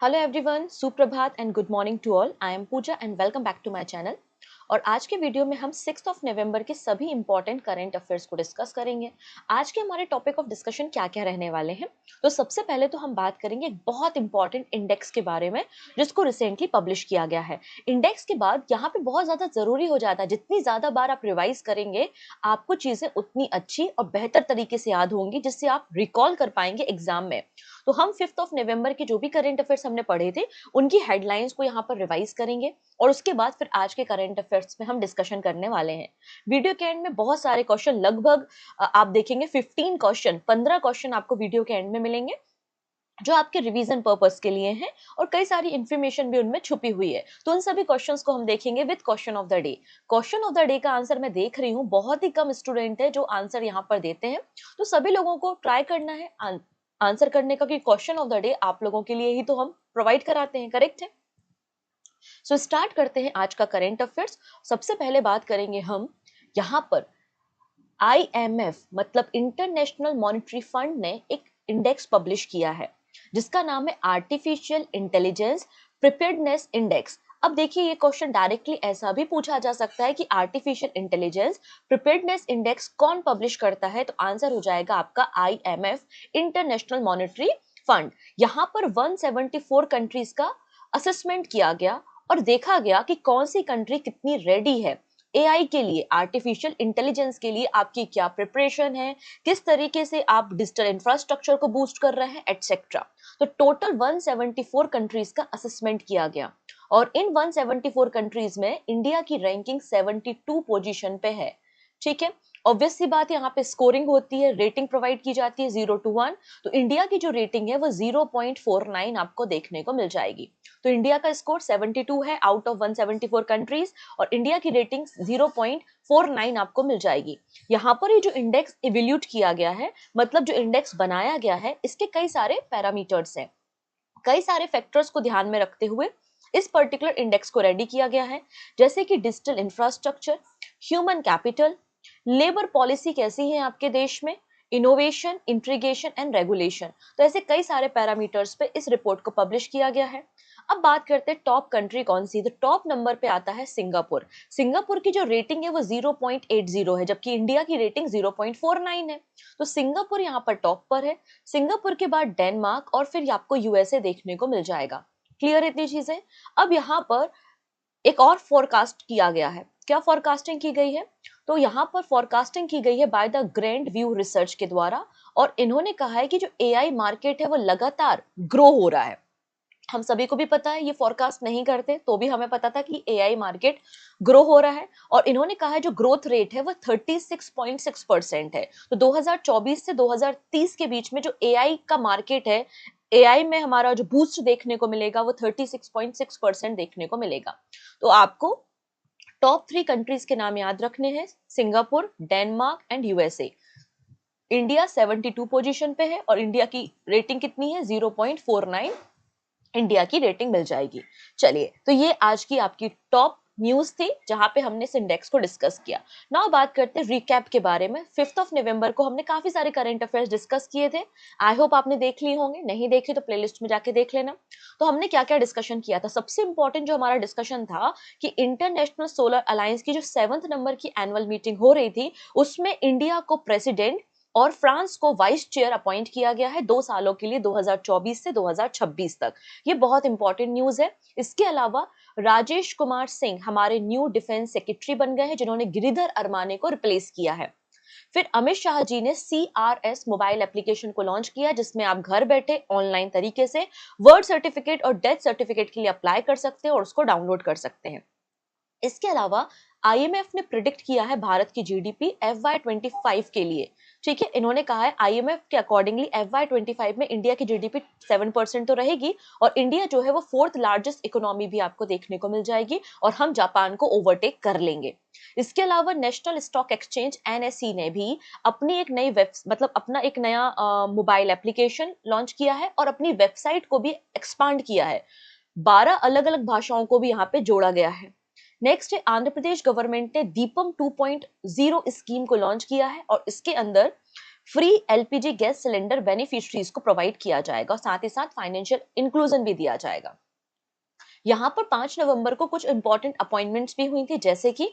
Hello everyone, सुप्रभात and good morning to all. I am Pooja and welcome back to my channel. और आज के video में हम 6 नवंबर के सभी इंपॉर्टेंट करंट अफेयर्स को डिस्कस करेंगे। आज के हमारे टॉपिक ऑफ डिस्कशन क्या क्या रहने वाले हैं, तो सबसे पहले तो हम बात करेंगे एक बहुत इंपॉर्टेंट इंडेक्स के बारे में जिसको रिसेंटली पब्लिश किया गया है। इंडेक्स के बाद यहाँ पे बहुत ज्यादा जरूरी हो जाता है, जितनी ज्यादा बार आप रिवाइज करेंगे आपको चीजें उतनी अच्छी और बेहतर तरीके से याद होंगी, जिससे आप रिकॉल कर पाएंगे एग्जाम में। तो हम 5 नवंबर के जो भी करंट अफेयर्स हमने पढ़े थे उनकी हेडलाइंस को यहाँ पर रिवाइज करेंगे और उसके बाद फिर आज के करंट अफेयर्स में हम डिस्कशन करने वाले हैं। वीडियो के एंड में बहुत सारे क्वेश्चन, लगभग आप देखेंगे 15 क्वेश्चन आपको वीडियो के एंड में मिलेंगे जो आपके रिवीजन पर्पस के लिए हैं, और कई सारी इंफॉर्मेशन भी उनमें छुपी हुई है। तो उन सभी क्वेश्चंस को हम देखेंगे with question of the day. Question of the day का आंसर मैं देख रही हूँ बहुत ही कम स्टूडेंट है जो आंसर यहाँ पर देते हैं, तो सभी लोगों को ट्राई करना है आंसर करने का, कि क्वेश्चन ऑफ द डे आप लोगों के लिए ही तो हम प्रोवाइड कराते हैं, करेक्ट है। सो स्टार्ट करते हैं आज का करंट अफेयर्स। सबसे पहले बात करेंगे हम यहाँ पर IMF मतलब इंटरनेशनल मॉनेटरी फंड ने एक इंडेक्स पब्लिश किया है जिसका नाम है आर्टिफिशियल इंटेलिजेंस प्रिपेयर्डनेस इंडेक्स। अब देखिए, ये क्वेश्चन डायरेक्टली ऐसा भी पूछा जा सकता है कि आर्टिफिशियल इंटेलिजेंस प्रिपेयर्डनेस इंडेक्स कौन पब्लिश करता है, तो आंसर हो जाएगा आपका IMF, इंटरनेशनल मॉनेटरी फंड। यहाँ पर 174 कंट्रीज का असेसमेंट किया गया और देखा गया कि कौन सी कंट्री कितनी रेडी है एआई के लिए, आर्टिफिशियल इंटेलिजेंस के लिए आपकी क्या प्रिपरेशन है, किस तरीके से आप डिजिटल इंफ्रास्ट्रक्चर को बूस्ट कर रहे हैं, एटसेट्रा। तो टोटल 174 कंट्रीज का असेसमेंट किया गया और इन 174 कंट्रीज में इंडिया की रैंकिंग 72 पोजीशन पे है। ठीक है, ऑब्वियस सी बात है, यहाँ पे स्कोरिंग होती है, रेटिंग प्रोवाइड की जाती है 0 to 1। तो इंडिया की जो रेटिंग है वो 0.49 आपको देखने को मिल जाएगी। तो इंडिया का स्कोर 72 है आउट ऑफ 174 कंट्रीज और इंडिया की रेटिंग 0.49 आपको मिल जाएगी। यहाँ पर ये जो इंडेक्स इवैल्यूएट किया गया है, मतलब जो इंडेक्स बनाया गया है, इसके कई सारे पैरामीटर्स हैं, कई सारे फैक्टर्स को ध्यान में रखते हुए इस पर्टिकुलर इंडेक्स को रेडी किया गया है, जैसे कि digital infrastructure, human capital, labour policy कैसी है आपके देश में, इनोवेशन, इंट्रीगेशन एंड रेगुलेशन। तो ऐसे कई सारे पैरामीटर्स पे इस रिपोर्ट को पब्लिश किया गया है। अब बात करते हैं टॉप कंट्री कौन सी, तो टॉप नंबर पे आता है सिंगापुर। सिंगापुर की जो रेटिंग है वो 0.80 है, जबकि इंडिया की रेटिंग 0.49 है। तो सिंगापुर यहाँ पर टॉप पर है। सिंगापुर के बाद डेनमार्क और फिर आपको यूएसए देखने को मिल जाएगा। क्लियर इतनी चीजें। अब यहाँ पर एक और फोरकास्ट किया गया है। क्या फोरकास्टिंग की गई है, तो यहाँ पर फोरकास्टिंग की गई है by the grand view research के द्वारा, और इन्होंने कहा है कि जो एआई मार्केट है वो लगातार ग्रो हो रहा है। हम सभी को भी पता है, ये फोरकास्ट नहीं करते तो भी हमें पता था कि एआई मार्केट ग्रो हो रहा है, और इन्होंने कहा है जो ग्रोथ रेट है वो 36.6% है। तो 2024 से 2030 के बीच में जो एआई का मार्केट है, एआई में हमारा जो बूस्ट देखने को मिलेगा वो 36.6% देखने को मिलेगा। तो आपको टॉप 3 कंट्रीज के नाम याद रखने हैं, Singapore, Denmark and USA. India 72 position पे है और इंडिया की रेटिंग कितनी है, 0.49 इंडिया की रेटिंग मिल जाएगी। चलिए, तो ये आज की आपकी टॉप न्यूज थी जहां पे हमने इस इंडेक्स को डिस्कस किया। नाउ बात करते हैं रिकैप के बारे में। 5 नवंबर को हमने काफी सारे करंट अफेयर्स डिस्कस किए थे। आई होप आपने देख लिए होंगे, नहीं देखे तो प्लेलिस्ट में जाके देख लेना। तो हमने क्या क्या डिस्कशन किया था, सबसे इंपॉर्टेंट जो हमारा डिस्कशन था कि इंटरनेशनल सोलर अलायंस की जो 7 नंबर की एनुअल मीटिंग हो रही थी उसमें इंडिया को प्रेसिडेंट और फ्रांस को वाइस चेयर अपॉइंट किया गया है 2 सालों के लिए, 2024 से 2026 तक। ये बहुत इंपॉर्टेंट न्यूज है। इसके अलावा राजेश कुमार सिंह हमारे न्यू डिफेंस सेक्रेटरी बन गए हैं, जिन्होंने गिरिधर अरमाने को रिप्लेस किया है। फिर अमित शाह जी ने CRS मोबाइल एप्लीकेशन को लॉन्च किया, जिसमें आप घर बैठे ऑनलाइन तरीके से बर्थ सर्टिफिकेट और डेथ सर्टिफिकेट के लिए अप्लाई कर सकते हैं और उसको डाउनलोड कर सकते हैं। इसके अलावा IMF ने प्रिडिक्ट किया है भारत की GDP FY25 के लिए। ठीक है, इन्होंने कहा है IMF के अकॉर्डिंगली FY25 में इंडिया की GDP 7% तो रहेगी और इंडिया जो है वो 4th लार्जेस्ट इकोनॉमी भी आपको देखने को मिल जाएगी और हम जापान को ओवरटेक कर लेंगे। इसके अलावा नेशनल स्टॉक एक्सचेंज NSE ने भी अपनी एक नई मतलब अपना एक नया मोबाइल एप्लीकेशन लॉन्च किया है और अपनी वेबसाइट को भी एक्सपांड किया है। 12 अलग अलग भाषाओं को भी यहाँ पे जोड़ा गया है। नेक्स्ट है आंध्र प्रदेश गवर्नमेंट ने दीपम 2.0 स्कीम को लॉन्च किया है और इसके अंदर free LPG gas cylinder beneficiaries को प्रोवाइड किया जाएगा और साथ ही साथ फाइनेंशियल इंक्लूजन भी दिया जाएगा। यहाँ पर 5 नवंबर को कुछ इंपॉर्टेंट अपॉइंटमेंट्स भी हुई थी, जैसे कि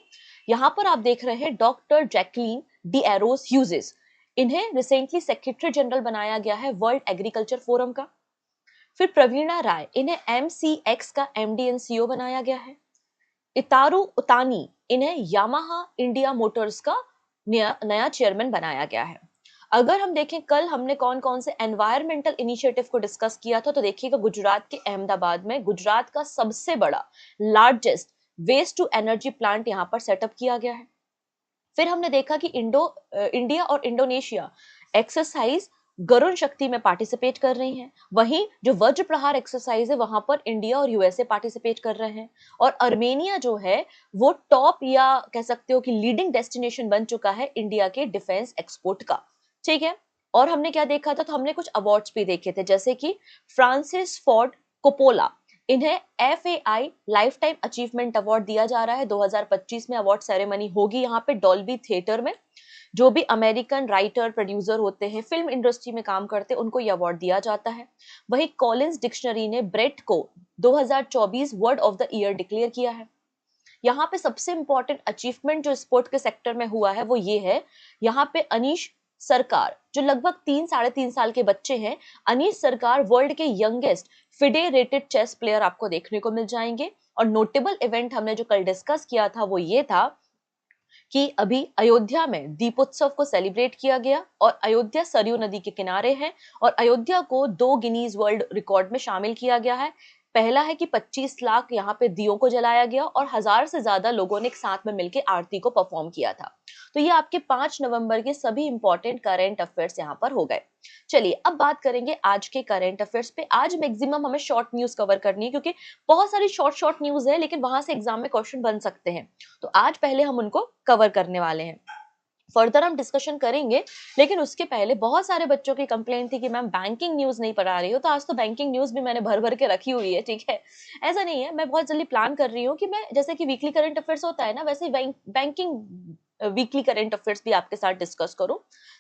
यहाँ पर आप देख रहे हैं doctor Jacqueline D arrows Hughes, इन्हें रिसेंटली सेक्रेटरी जनरल बनाया गया है वर्ल्ड एग्रीकल्चर फोरम का। फिर प्रवीणा राय, इन्हें एमसीएक्स का एमडी एंड सीईओ बनाया गया है। इतारू उतानी, इन्हें यामाहा इंडिया मोटर्स का नया चेयरमैन बनाया गया है। अगर हम देखें कल हमने कौन कौन से एनवायरमेंटल इनिशिएटिव को डिस्कस किया था, तो देखिएगा गुजरात के अहमदाबाद में गुजरात का सबसे बड़ा largest waste to energy plant यहाँ पर सेटअप किया गया है। फिर हमने देखा कि इंडिया और इंडोनेशिया एक्सरसाइज गरुण शक्ति में पार्टिसिपेट कर रही हैं। वहीं जो वज्र प्रहार एक्सरसाइज है वहां पर इंडिया और यूएसए पार्टिसिपेट कर रहे हैं। और अर्मेनिया जो है वो टॉप या कह सकते हो कि लीडिंग डेस्टिनेशन बन चुका है इंडिया के डिफेंस एक्सपोर्ट का। ठीक है, और हमने क्या देखा था, तो हमने कुछ अवार्ड्स भी देखे थे, जैसे कि फ्रांसिस फोर्ड कोपोला, इन्हें FAI life time achievement award दिया जा रहा है। 2025 में अवार्ड सेरेमनी होगी यहाँ पे डॉल्बी थिएटर में। जो भी अमेरिकन राइटर प्रोड्यूसर होते हैं, फिल्म इंडस्ट्री में काम करते हैं, उनको ये अवार्ड दिया जाता है। वहीं कॉलिंस डिक्शनरी ने ब्रेट को 2024 word of the year declare किया है। यहाँ पे सबसे इंपॉर्टेंट अचीवमेंट जो स्पोर्ट के सेक्टर में हुआ है वो ये है, यहाँ पे अनीश सरकार जो लगभग 3-3.5 साल के बच्चे हैं, अनीश सरकार वर्ल्ड के यंगेस्ट फेडरेटेड चेस प्लेयर आपको देखने को मिल जाएंगे। और नोटेबल इवेंट हमने जो कल डिस्कस किया था वो ये था कि अभी अयोध्या में दीपोत्सव को सेलिब्रेट किया गया और अयोध्या सरयू नदी के किनारे है और अयोध्या को 2 गिनीज वर्ल्ड रिकॉर्ड में शामिल किया गया है। पहला है कि 25 लाख यहाँ पे दियों को जलाया गया और 1000 से ज्यादा लोगों ने एक साथ में मिलकर आरती को परफॉर्म किया था। तो ये आपके 5 नवंबर के सभी इंपॉर्टेंट करंट अफेयर्स यहाँ पर हो गए। चलिए अब बात करेंगे आज के करंट अफेयर्स पे। आज मैक्सिमम हमें शॉर्ट न्यूज कवर करनी है क्योंकि बहुत सारी शॉर्ट शॉर्ट न्यूज है, लेकिन वहां से एग्जाम में क्वेश्चन बन सकते हैं, तो आज पहले हम उनको कवर करने वाले हैं। फर्दर हम डिस्कशन करेंगे, लेकिन उसके पहले बहुत सारे बच्चों की कंप्लेंट थी कि मैम बैंकिंग न्यूज नहीं पढ़ा रही हो, तो आज तो बैंकिंग न्यूज भी मैंने भर भर के रखी हुई है। ठीक है, ऐसा नहीं है, मैं बहुत जल्दी प्लान कर रही हूँ कि मैं जैसे कि वीकली करंट अफेयर्स होता है ना, वैसे बैंकिंग वीकली करंट अफेयर्स भी आपके साथ डिस्कस करूं।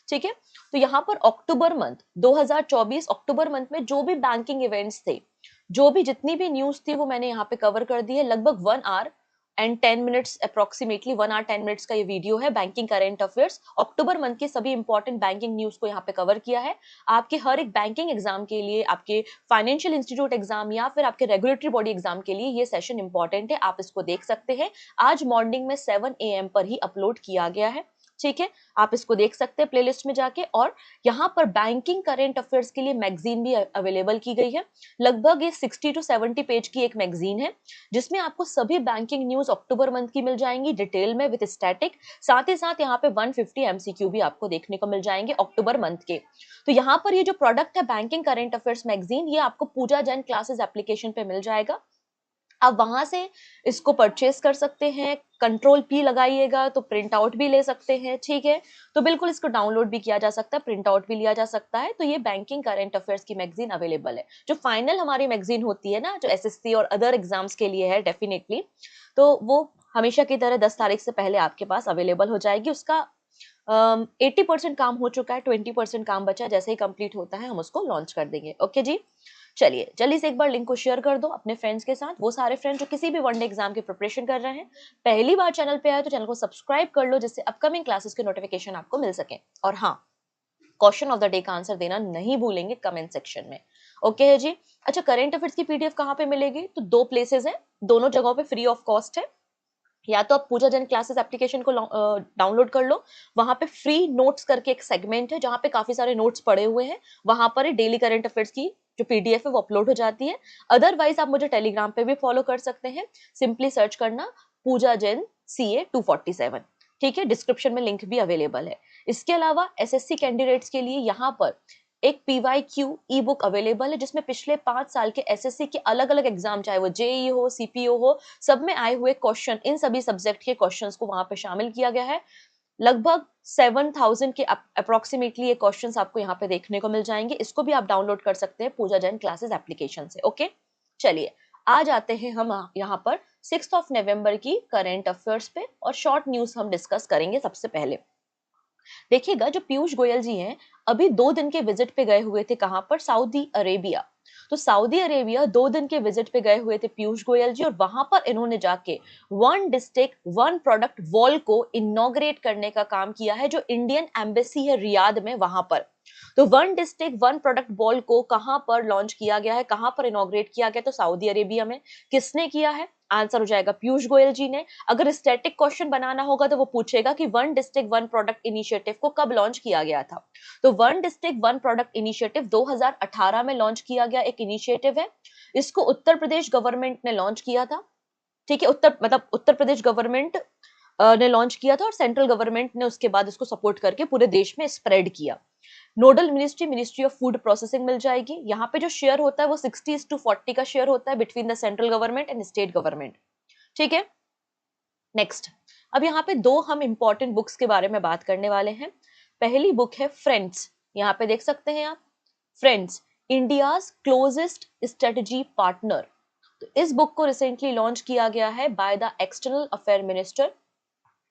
ठीक है, तो यहाँ पर अक्टूबर मंथ 2024 अक्टूबर मंथ में जो भी बैंकिंग इवेंट्स थे, जो भी जितनी भी न्यूज थी वो मैंने यहाँ पे कवर कर दी है। लगभग 1 hour and 10 minutes, approximately 1 hour 10 minutes का ये वीडियो है बैंकिंग करंट अफेयर्स। अक्टूबर मंथ के सभी इंपॉर्टेंट बैंकिंग न्यूज को यहाँ पे कवर किया है। आपके हर एक बैंकिंग एग्जाम के लिए, आपके फाइनेंशियल इंस्टीट्यूट एग्जाम या फिर आपके रेगुलेटरी बॉडी एग्जाम के लिए ये सेशन इंपॉर्टेंट है, आप इसको देख सकते हैं। आज मॉर्निंग में 7 AM पर ही अपलोड किया गया है। ठीक है, आप इसको देख सकते हैं प्लेलिस्ट में जाके। और यहाँ पर बैंकिंग करंट अफेयर्स के लिए मैगजीन भी अवेलेबल की गई है। लगभग ये 60 to 70 पेज की एक मैगजीन है, जिसमें आपको सभी बैंकिंग न्यूज अक्टूबर मंथ की मिल जाएंगी डिटेल में विद स्टैटिक। साथ ही साथ यहाँ पे 150 MCQ भी आपको देखने को मिल जाएंगे अक्टूबर मंथ के। तो यहाँ पर ये जो प्रोडक्ट है बैंकिंग करंट अफेयर्स मैगजीन, ये आपको पूजा जैन क्लासेस एप्लीकेशन पे मिल जाएगा। आप वहां से इसको परचेस कर सकते हैं। कंट्रोल P लगाइएगा तो प्रिंट आउट भी ले सकते हैं। ठीक है, तो बिल्कुल इसको डाउनलोड भी किया जा सकता है, प्रिंट आउट भी लिया जा सकता है। तो ये बैंकिंग करंट अफेयर्स की मैगजीन अवेलेबल है। जो फाइनल हमारी मैगजीन होती है ना, जो SSC और अदर एग्जाम्स के लिए है डेफिनेटली, तो वो हमेशा की तरह 10 तारीख से पहले आपके पास अवेलेबल हो जाएगी। उसका 80% काम हो चुका है, 20% काम बचा है। जैसे ही कंप्लीट होता है हम उसको लॉन्च कर देंगे। ओके जी, चलिए जल्दी से एक बार लिंक को शेयर कर दो अपने फ्रेंड्स के साथ, वो सारे फ्रेंड जो किसी भी वनडे एग्जाम की प्रिपरेशन कर रहे हैं। पहली बार चैनल पे आए तो चैनल को सब्सक्राइब कर लो, जिससे अपकमिंग क्लासेस के नोटिफिकेशन आपको मिल सके। और हाँ, क्वेश्चन ऑफ द डे का आंसर देना नहीं भूलेंगे कमेंट सेक्शन में। ओके है जी। अच्छा, करंट अफेयर्स की PDF कहाँ पे मिलेगी, तो 2 प्लेसेस है, दोनों जगहों पे फ्री ऑफ कॉस्ट है। या तो आप पूजा जैन क्लासेस एप्लीकेशन को डाउनलोड कर लो, वहां पे फ्री नोट्स करके एक सेगमेंट है जहां पे काफी सारे नोट्स पड़े हुए हैं, वहां पर डेली करंट अफेयर्स की जो PDF है वो अपलोड हो जाती है। अदरवाइज आप मुझे टेलीग्राम पे भी फॉलो कर सकते हैं, सिंपली सर्च करना पूजा जैन CA 247। ठीक है, डिस्क्रिप्शन में लिंक भी अवेलेबल है। इसके अलावा SSC कैंडिडेट्स के लिए यहाँ पर एक PYQ ई बुक अवेलेबल है, जिसमें पिछले 5 साल के SSC के अलग अलग एग्जाम, चाहे वो JEE हो, CPO हो, सब में आए हुए क्वेश्चन, इन सभी सब्जेक्ट के क्वेश्चंस को वहां पे शामिल किया गया है। लगभग 7000 के अप्रोक्सीमेटली ये क्वेश्चंस आपको यहाँ पे देखने को मिल जाएंगे। इसको भी आप डाउनलोड कर सकते हैं पूजा जैन क्लासेस एप्लीकेशन से। ओके, चलिए आ जाते हैं हम यहाँ पर 6 नवंबर की करंट अफेयर्स पे और शॉर्ट न्यूज हम डिस्कस करेंगे। सबसे पहले देखिएगा जो पीयूष गोयल जी हैं अभी 2 दिन के विजिट पे गए हुए थे, कहां पर, सऊदी अरेबिया। तो सऊदी अरेबिया 2 दिन के विजिट पे गए हुए थे पीयूष गोयल जी, और वहां पर इन्होंने जाके one district one product wall को इनॉग्रेट करने का काम किया है, जो इंडियन एम्बेसी है रियाद में वहां पर। तो one district one product ball को कहां पर लॉन्च किया गया है, कहां पर इनॉग्रेट किया गया, तो सऊदी अरेबिया में। किसने किया है? आंसर हो जाएगा पीयूष गोयल जी ने। अगर स्टैटिक क्वेश्चन बनाना होगा तो वो पूछेगा कि one district one product initiative को कब लॉन्च किया गया था। तो one district one product initiative 2018 में लॉन्च किया गया एक इनिशिएटिव है। इसको उत्तर प्रदेश गवर्नमेंट ने लॉन्च किया था। ठीक है, उत्तर प्रदेश गवर्नमेंट ने लॉन्च किया था, और सेंट्रल गवर्नमेंट ने उसके बाद इसको सपोर्ट करके पूरे देश में स्प्रेड किया। Nodal ministry ministry of food processing मिल जाएगी। यहाँ पे जो शेयर होता है वो 60:40 का शेयर होता है between the central government and state government. ठीक है, नेक्स्ट। अब यहाँ पे दो हम इंपॉर्टेंट बुक्स के बारे में बात करने वाले हैं। पहली बुक है फ्रेंड्स, यहाँ पे देख सकते हैं आप, friends India's closest strategy partner. तो इस बुक को रिसेंटली लॉन्च किया गया है by the external affair minister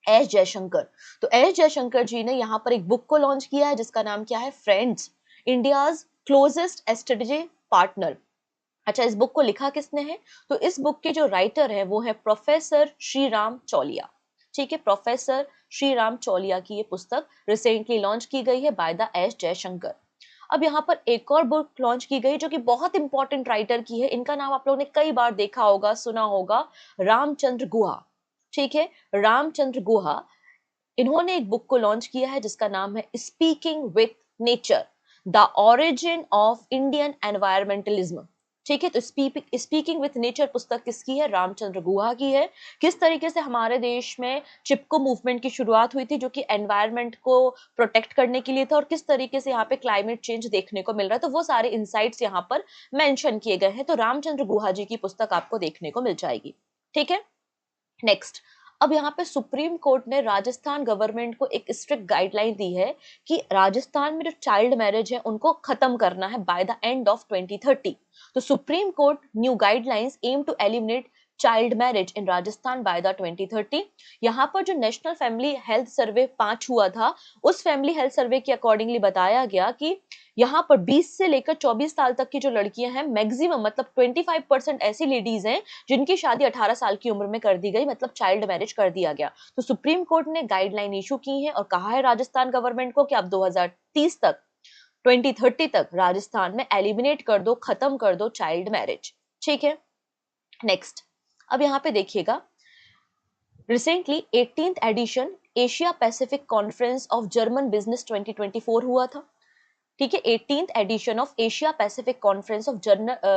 S Jaishankar. तो एस जयशंकर जी ने यहाँ पर एक बुक को लॉन्च किया है जिसका नाम क्या है, friends India's closest strategy partner. अच्छा, इस बुक को लिखा किसने है? तो इस बुक के जो राइटर है वो है प्रोफेसर श्री राम चौलिया। ठीक है, प्रोफेसर श्री राम चौलिया की ये पुस्तक रिसेंटली लॉन्च की गई है बाय द एस जयशंकर। अब यहाँ पर एक और बुक लॉन्च की गई जो कि बहुत इंपॉर्टेंट राइटर की है, इनका नाम आप लोगों ने कई बार देखा होगा, सुना होगा, रामचंद्र गुहा। ठीक है, रामचंद्र गुहा, इन्होंने एक बुक को लॉन्च किया है जिसका नाम है speaking with nature, the origin of Indian environmentalism. ठीक है, तो स्पीकिंग विथ नेचर पुस्तक किसकी है? रामचंद्र गुहा की है। किस तरीके से हमारे देश में चिपको मूवमेंट की शुरुआत हुई थी जो कि एनवायरमेंट को प्रोटेक्ट करने के लिए था, और किस तरीके से यहाँ पे क्लाइमेट चेंज देखने को मिल रहा है, तो वो सारे इंसाइट्स यहाँ पर मेंशन किए गए हैं। तो रामचंद्र गुहा जी की पुस्तक आपको देखने को मिल जाएगी। ठीक है, नेक्स्ट। अब यहाँ पे सुप्रीम कोर्ट ने राजस्थान गवर्नमेंट को एक स्ट्रिक्ट गाइडलाइन दी है कि राजस्थान में जो चाइल्ड मैरिज है उनको खत्म करना है बाय द एंड ऑफ 2030। तो supreme court new guidelines aim to eliminate child marriage in Rajasthan by the 2030। यहाँ पर जो नेशनल फैमिली हेल्थ सर्वे 5 हुआ था, उस फैमिली हेल्थ सर्वे के अकॉर्डिंगली बताया गया कि यहाँ पर 20 से लेकर 24 साल तक की जो लड़कियां हैं, मैक्सिमम मतलब 25% ऐसी लेडीज हैं जिनकी शादी 18 साल की उम्र में कर दी गई, मतलब चाइल्ड मैरिज कर दिया गया। तो सुप्रीम कोर्ट ने गाइडलाइन इशू की है और कहा है राजस्थान गवर्नमेंट को कि आप 2030 तक 2030 तक राजस्थान में एलिमिनेट कर दो, खत्म कर दो चाइल्ड मैरिज। ठीक है, नेक्स्ट। अब यहाँ पे देखिएगा, recently 18th edition Asia Pacific conference of German business 2024 हुआ था। ठीक है, 18th edition of Asia Pacific conference of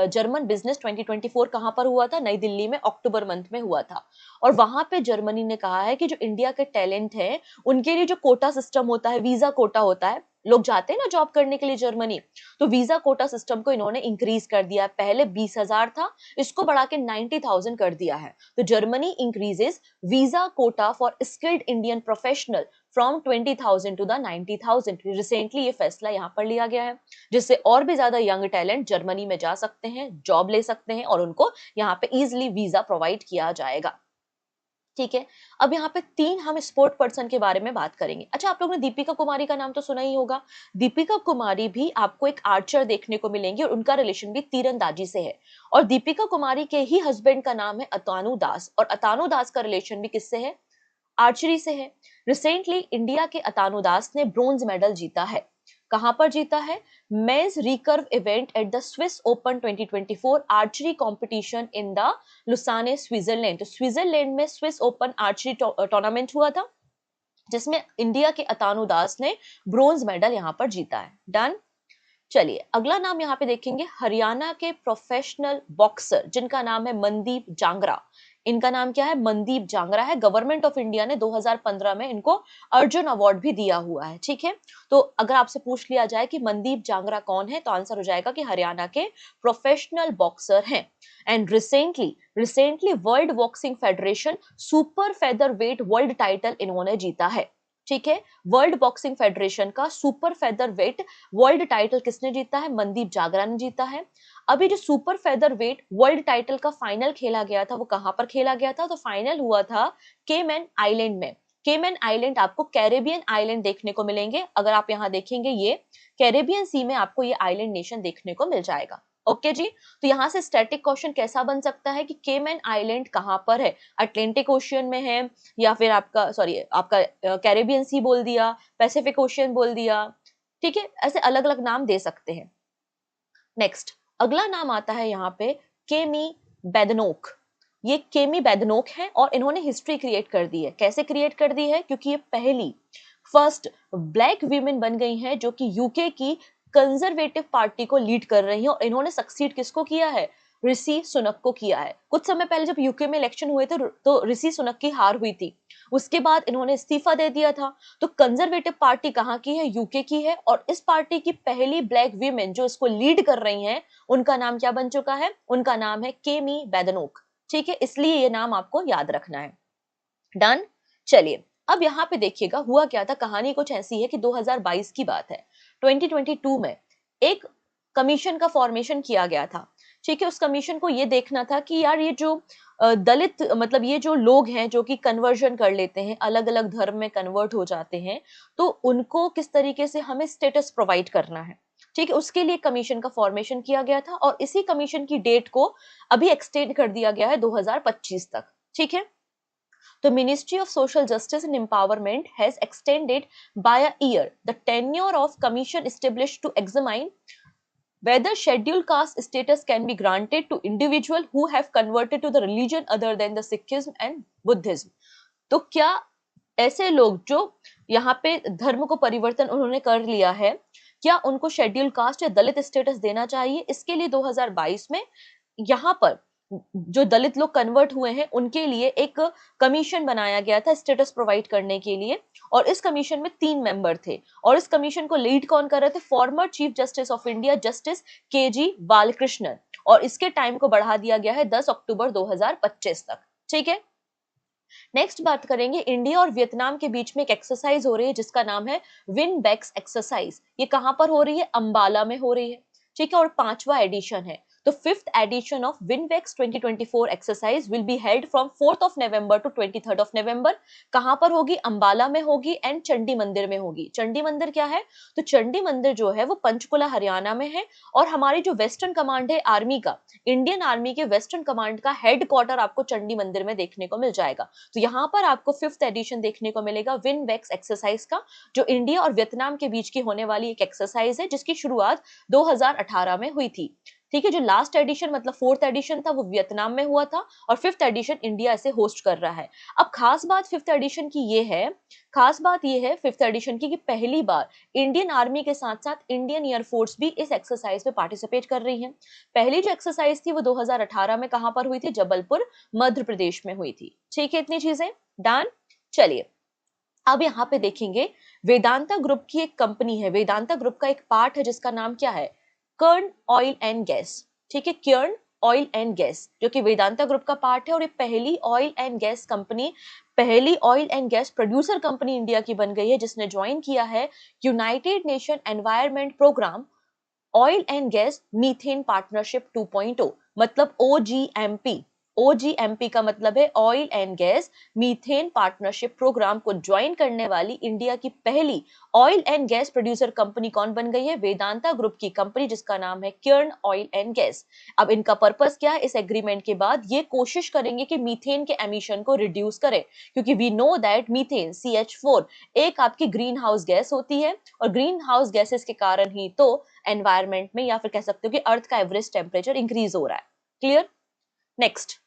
German business 2024 कहां पर हुआ था? नई दिल्ली में अक्टूबर मंथ में हुआ था। और वहां पे जर्मनी ने कहा है कि जो इंडिया के टैलेंट है उनके लिए जो कोटा सिस्टम होता है, वीजा कोटा होता है, लोग जाते हैं ना जॉब करने के लिए जर्मनी, तो वीजा कोटा सिस्टम को इन्होंने इंक्रीज कर दिया है। पहले 20,000 था, इसको बढ़ा के 90,000 कर दिया है। तो Germany increases visa quota for skilled Indian professional from 20,000 to the 90,000। Recently ये फैसला यहाँ पर लिया गया है, जिससे और भी ज्यादा यंग टैलेंट जर्मनी में जा सकते हैं, जॉब ले सकते हैं, और उनको यहाँ पे इजिली वीजा प्रोवाइड किया जाएगा। ठीक है, अब यहाँ पे 3 हम स्पोर्ट पर्सन के बारे में बात करेंगे। अच्छा, आप लोगों ने दीपिका कुमारी का नाम तो सुना ही होगा। दीपिका कुमारी भी आपको एक आर्चर देखने को मिलेंगे और उनका रिलेशन भी तीरंदाजी से है। और दीपिका कुमारी के ही हस्बैंड का नाम है अतानु दास, और अतानु दास का रिलेशन भी किससे है? आर्चरी से है। रिसेंटली इंडिया के अतानु दास ने ब्रोंज मेडल जीता है। कहां पर जीता है? Men's recurve event at the Swiss Open 2024 archery competition in the Lausanne Switzerland. तो स्विट्जरलैंड में स्विस ओपन आर्चरी टूर्नामेंट हुआ था जिसमें इंडिया के अतानु दास ने ब्रोंज मेडल यहां पर जीता है। डन। चलिए, अगला नाम यहाँ पे देखेंगे, हरियाणा के प्रोफेशनल बॉक्सर जिनका नाम है मनदीप जांगरा। इनका नाम क्या है? मनदीप जांगरा है। गवर्नमेंट ऑफ इंडिया ने 2015 में इनको अर्जुन अवार्ड भी दिया हुआ है। ठीक है, तो अगर आपसे पूछ लिया जाए कि मनदीप जांगरा कौन है, तो आंसर हो जाएगा कि हरियाणा के प्रोफेशनल बॉक्सर हैं। And recently world boxing federation super feather wait world title इन्होंने जीता है। ठीक है, वर्ल्ड बॉक्सिंग फेडरेशन का super feather wait world title किसने जीता है? मनदीप जागरा ने जीता है। अभी जो super feather wait world title का फाइनल खेला गया था वो कहां पर खेला गया था? तो फाइनल हुआ था केमैन आइलैंड में। केमन आइलैंड आपको कैरेबियन आइलैंड देखने को मिलेंगे। अगर आप यहाँ देखेंगे ये कैरेबियन सी में आपको ये आइलैंड नेशन देखने को मिल जाएगा। ओके जी, तो यहाँ से स्टैटिक क्वेश्चन कैसा बन सकता है कि केमन आइलैंड कहाँ पर है, अटलांटिक ओशियन में है या फिर आपका कैरेबियन सी बोल दिया, पैसिफिक ओशियन बोल दिया, ठीक है, ऐसे अलग अलग नाम दे सकते हैं। नेक्स्ट अगला नाम आता है यहाँ पे केमी बेदनोक। ये केमी बेदनोक है और इन्होंने हिस्ट्री क्रिएट कर दी है। कैसे क्रिएट कर दी है? क्योंकि ये पहली फर्स्ट ब्लैक वीमेन बन गई हैं जो कि यूके की कंजर्वेटिव पार्टी को लीड कर रही हैं और इन्होंने सक्सीड किसको किया है? ऋषि सुनक को किया है। कुछ समय पहले जब यूके में इलेक्शन हुए थे तो ऋषि सुनक की हार हुई थी, उसके बाद इन्होंने इस्तीफा दे दिया था। तो कंजर्वेटिव पार्टी कहाँ की है? यूके की है और इस पार्टी की पहली ब्लैक वीमेन जो इसको लीड कर रही हैं उनका नाम क्या बन चुका है? उनका नाम है केमी बेदनोक। ठीक है, इसलिए ये नाम आपको याद रखना है। डन। चलिए अब यहाँ पे देखिएगा हुआ क्या था। कहानी कुछ ऐसी है कि 2022 की बात है, 2022 में एक कमीशन का फॉर्मेशन किया गया था। ठीक है, उस कमीशन को ये देखना था कि यार ये जो दलित मतलब ये जो लोग हैं जो कि कन्वर्जन कर लेते हैं, अलग अलग धर्म में कन्वर्ट हो जाते हैं, तो उनको किस तरीके से हमें स्टेटस प्रोवाइड करना है। ठीक है, उसके लिए कमीशन का फॉर्मेशन किया गया था और इसी कमीशन की डेट को अभी एक्सटेंड कर दिया गया है 2025 तक। ठीक है, the Ministry of Social Justice and Empowerment has extended by a year the tenure of commission established to examine whether scheduled caste status can be granted to individuals who have converted to the religion other than the Sikhism and Buddhism. तो क्या ऐसे लोग जो यहाँ पे धर्म को परिवर्तन उन्होंने कर लिया है, क्या उनको शेड्यूल कास्ट या दलित स्टेटस देना चाहिए? इसके लिए 2022 में यहाँ पर जो दलित लोग कन्वर्ट हुए हैं उनके लिए एक कमीशन बनाया गया था स्टेटस प्रोवाइड करने के लिए और इस कमीशन में 3 मेंबर थे और इस कमीशन को लीड कौन कर रहे थे? Former chief justice of India justice KG Balakrishnan और इसके टाइम को बढ़ा दिया गया है 10 अक्टूबर 2025 तक। ठीक है, नेक्स्ट बात करेंगे इंडिया और वियतनाम के बीच में एक एक्सरसाइज हो रही है जिसका नाम है विनबेक्स एक्सरसाइज। ये कहां पर हो रही है? अंबाला में हो रही है। ठीक है, और 5वां एडिशन है। तो 5th edition of Vinbax 2024 exercise will be held from 4th of November to 23rd of November. कहां पर होगी? अंबाला में होगी एंड चंडी मंदिर में होगी। चंडी मंदिर क्या है? तो चंडी मंदिर जो है वो पंचकुला हरियाणा में है और हमारी जो वेस्टर्न कमांड है आर्मी का, इंडियन आर्मी के वेस्टर्न कमांड का हेडक्वार्टर आपको चंडी मंदिर में देखने को मिल जाएगा। तो यहाँ पर आपको 5th एडिशन देखने को मिलेगा विनबेक्स एक्सरसाइज का, जो इंडिया और वियतनाम के बीच की होने वाली एक एक्सरसाइज है जिसकी शुरुआत 2018 में हुई थी। ठीक है, जो लास्ट एडिशन मतलब 4th एडिशन था वो वियतनाम में हुआ था और 5th एडिशन इंडिया इसे होस्ट कर रहा है। अब खास बात 5th एडिशन की ये है, खास बात ये है 5th एडिशन की कि पहली बार इंडियन आर्मी के साथ साथ इंडियन एयरफोर्स भी इस एक्सरसाइज में पार्टिसिपेट कर रही है। पहली जो एक्सरसाइज थी वो 2018 में कहां पर हुई थी? जबलपुर मध्य प्रदेश में हुई थी। ठीक है, इतनी चीजें डन। चलिए अब यहाँ पे देखेंगे वेदांता ग्रुप की एक कंपनी है, वेदांता ग्रुप का एक पार्ट है जिसका नाम क्या है? कर्ण ऑयल एंड गैस। ठीक है, कर्ण ऑयल एंड गैस जो कि वेदांता ग्रुप का पार्ट है और ये पहली ऑयल एंड गैस कंपनी, पहली oil and gas producer company India की बन गई है जिसने ज्वाइन किया है United Nation environment programme oil and gas methane partnership 2.0 मतलब OGMP। OGMP का मतलब है oil and gas methane partnership programme को ज्वाइन करने वाली इंडिया की पहली oil and gas producer company कौन बन गई है? वेदांता ग्रुप की कंपनी जिसका नाम है कर्ण ऑयल एंड गैस। अब इनका पर्पस क्या है? इस एग्रीमेंट के बाद ये कोशिश करेंगे कि मीथेन के एमिशन को रिड्यूस करें, क्योंकि we know that methane CH4 एक आपकी ग्रीन हाउस गैस होती है और ग्रीन हाउस गैसेस के कारण ही तो एनवायरमेंट में या फिर कह सकते हो कि अर्थ का एवरेज टेम्परेचर इंक्रीज हो रहा है। क्लियर? नेक्स्ट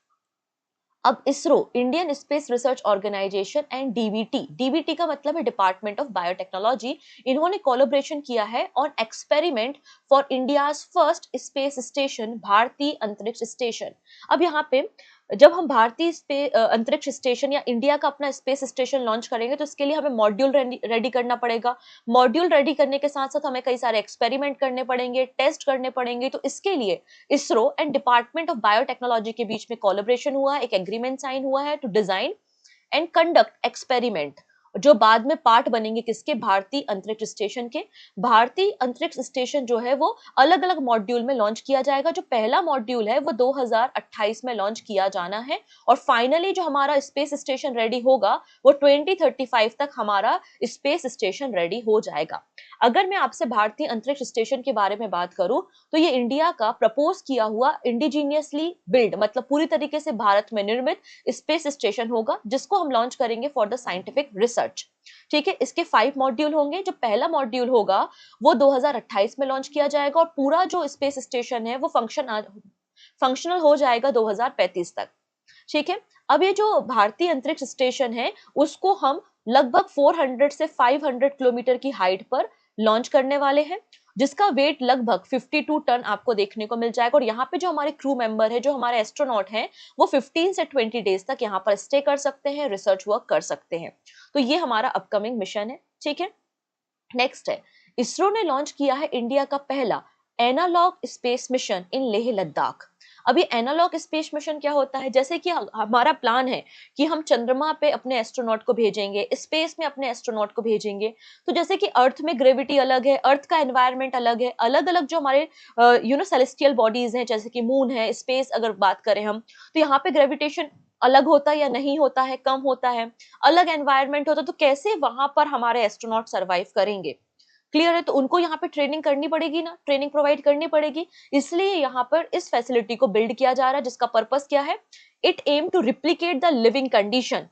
अब ISRO, Indian space research organisation and DBT का मतलब है डिपार्टमेंट ऑफ बायोटेक्नोलॉजी, इन्होंने कोलैबोरेशन किया है on experiment for India's first space station भारतीय अंतरिक्ष स्टेशन। अब यहाँ पे जब हम भारतीय अंतरिक्ष स्टेशन या इंडिया का अपना स्पेस स्टेशन लॉन्च करेंगे तो इसके लिए हमें मॉड्यूल रेडी करना पड़ेगा। मॉड्यूल रेडी करने के साथ साथ हमें कई सारे एक्सपेरिमेंट करने पड़ेंगे, टेस्ट करने पड़ेंगे। तो इसके लिए ISRO and department of biotechnology के बीच में कोलैबोरेशन हुआ है, एक एग्रीमेंट साइन हुआ है to design and conduct experiment जो बाद में पार्ट बनेंगे किसके, भारतीय अंतरिक्ष स्टेशन के। भारतीय अंतरिक्ष स्टेशन जो है वो अलग अलग मॉड्यूल में लॉन्च किया जाएगा। जो पहला मॉड्यूल है वो 2028 में लॉन्च किया जाना है और फाइनली जो हमारा स्पेस स्टेशन रेडी होगा वो 2035 तक हमारा स्पेस स्टेशन रेडी हो जाएगा। अगर मैं आपसे भारतीय अंतरिक्ष स्टेशन के बारे में बात करूं तो ये इंडिया का प्रपोज किया हुआ इंडिजीनियसली बिल्ड, मतलब पूरी तरीके से भारत में निर्मित स्पेस स्टेशन होगा जिसको हम लॉन्च करेंगे फॉर द साइंटिफिक रिसर्च। ठीक है, इसके 5 मॉड्यूल होंगे। जो पहला मॉड्यूल होगा वो 2028 में लॉन्च किया जाएगा और पूरा जो स्पेस स्टेशन है वो फंक्शनल हो जाएगा 2035 तक। ठीक है, अब ये जो भारतीय अंतरिक्ष स्टेशन है उसको हम लगभग 400 से 500 किलोमीटर की हाइट पर लॉन्च करने वाले हैं, जिसका वेट लगभग 52 टन आपको देखने को मिल जाएगा। और यहाँ पे जो हमारे क्रू मेंबर है, जो हमारे एस्ट्रोनॉट हैं, वो 15 से 20 डेज तक यहाँ पर स्टे कर सकते हैं, रिसर्च वर्क कर सकते हैं। तो ये हमारा अपकमिंग मिशन है। ठीक है, नेक्स्ट है, इसरो ने लॉन्च किया है इंडिया का पहला analogue space mission in Leh Ladakh. अभी एनालॉग स्पेस मिशन क्या होता है, जैसे कि हमारा प्लान है कि हम चंद्रमा पे अपने एस्ट्रोनॉट को भेजेंगे, स्पेस में अपने एस्ट्रोनॉट को भेजेंगे। तो जैसे कि अर्थ में ग्रेविटी अलग है, अर्थ का एनवायरनमेंट अलग है, अलग अलग जो हमारे सेलेस्टियल बॉडीज हैं, जैसे कि मून है, स्पेस अगर बात करें हम, तो यहाँ पे ग्रेविटेशन अलग होता है या नहीं होता है, कम होता है, अलग एनवायरनमेंट होता है, तो कैसे वहां पर हमारे एस्ट्रोनॉट सर्वाइव करेंगे। क्लियर है, तो उनको यहाँ पे ट्रेनिंग करनी पड़ेगी ना, ट्रेनिंग प्रोवाइड करनी पड़ेगी। इसलिए यहाँ पर इस फैसिलिटी को बिल्ड किया जा रहा है, जिसका पर्पस क्या है, it aim to replicate the living condition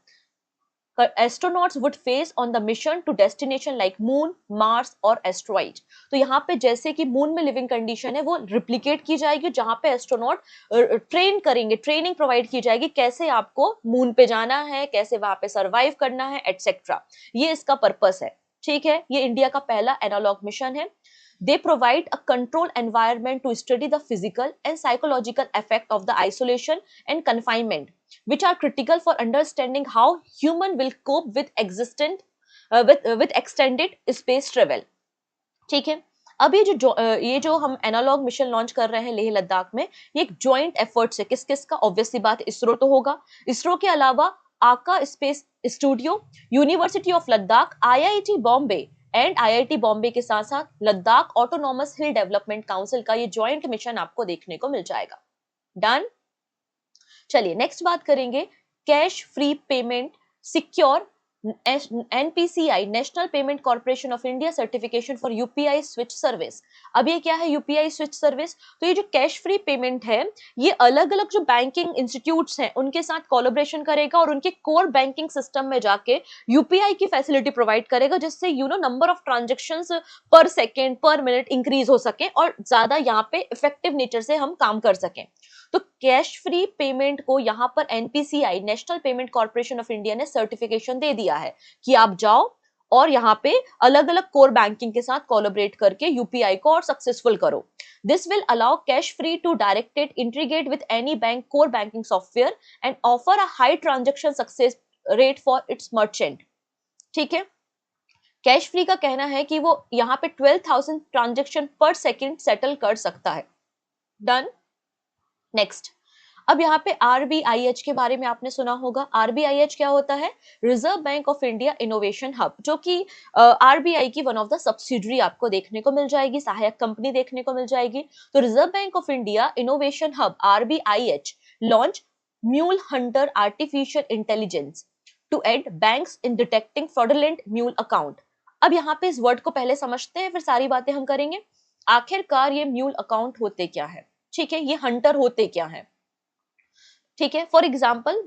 astronauts would face on the mission to destination like moon, Mars और एस्ट्रॉइड। तो यहाँ पे जैसे कि मून में लिविंग कंडीशन है वो रिप्लिकेट की जाएगी, जहां पे एस्ट्रोनॉट ट्रेन करेंगे, ट्रेनिंग प्रोवाइड की जाएगी, कैसे आपको मून पे जाना है, कैसे वहां पे सर्वाइव करना है, एटसेट्रा। ये इसका पर्पस है। ठीक है, ये इंडिया का पहला एनालॉग मिशन है। They provide a controlled environment to study the physical and psychological effect of the isolation and confinement, which are critical for understanding how human will cope with with extended space travel. ठीक है, अब ये जो हम analogue mission launch कर रहे हैं लेह लद्दाख में, ये एक जॉइंट एफर्ट है। किस किस का, ऑब्वियसली बात, इसरो तो होगा। इसरो के अलावा आका space studio, university of Ladakh, IIT Bombay and IIT Bombay के साथ साथ लद्दाख ऑटोनॉमस हिल डेवलपमेंट काउंसिल का ये जॉइंट मिशन आपको देखने को मिल जाएगा। डन। चलिए नेक्स्ट बात करेंगे, cash free payment secure NPCI national payment corporation of India certification for UPI switch service. अब ये क्या है यूपीआई स्विच सर्विस, तो ये जो कैश फ्री पेमेंट है ये अलग अलग जो बैंकिंग इंस्टीट्यूट्स हैं उनके साथ कोलैबोरेशन करेगा और उनके कोर बैंकिंग सिस्टम में जाके यूपीआई की फैसिलिटी प्रोवाइड करेगा, जिससे नंबर ऑफ ट्रांजेक्शंस पर सेकेंड पर मिनट इंक्रीज हो सके और ज्यादा यहाँ पे इफेक्टिव नेचर से हम काम कर सकें। तो कैश फ्री पेमेंट को यहाँ पर NPCI national payment corporation of India ने सर्टिफिकेशन दे दिया है कि आप जाओ और यहाँ पे अलग अलग कोर बैंकिंग के साथ कोलैबोरेट करके यूपीआई को और सक्सेसफुल करो। This will allow cash free to directed integrate with any bank core banking software and offer a high transaction success rate for its merchant. ठीक है, कैश फ्री का कहना है कि वो यहाँ पे 12,000 ट्रांजेक्शन पर सेकेंड सेटल कर सकता है। डन। नेक्स्ट, अब यहाँ पे आरबीआईएच के बारे में आपने सुना होगा। आरबीआईएच क्या होता है, reserve Bank of India innovation hub, जो कि आरबीआई की वन ऑफ द सब्सिडरी आपको देखने को मिल जाएगी, सहायक कंपनी देखने को मिल जाएगी। तो Reserve Bank of India innovation hub RBIH launch mule hunter artificial intelligence to aid banks in detecting fraudulent mule account. अब यहाँ पे इस वर्ड को पहले समझते हैं, फिर सारी बातें हम करेंगे। आखिरकार ये म्यूल अकाउंट होते क्या है, ठीक है, ये हंटर होते क्या है। ठीक है, फॉर एग्जाम्पल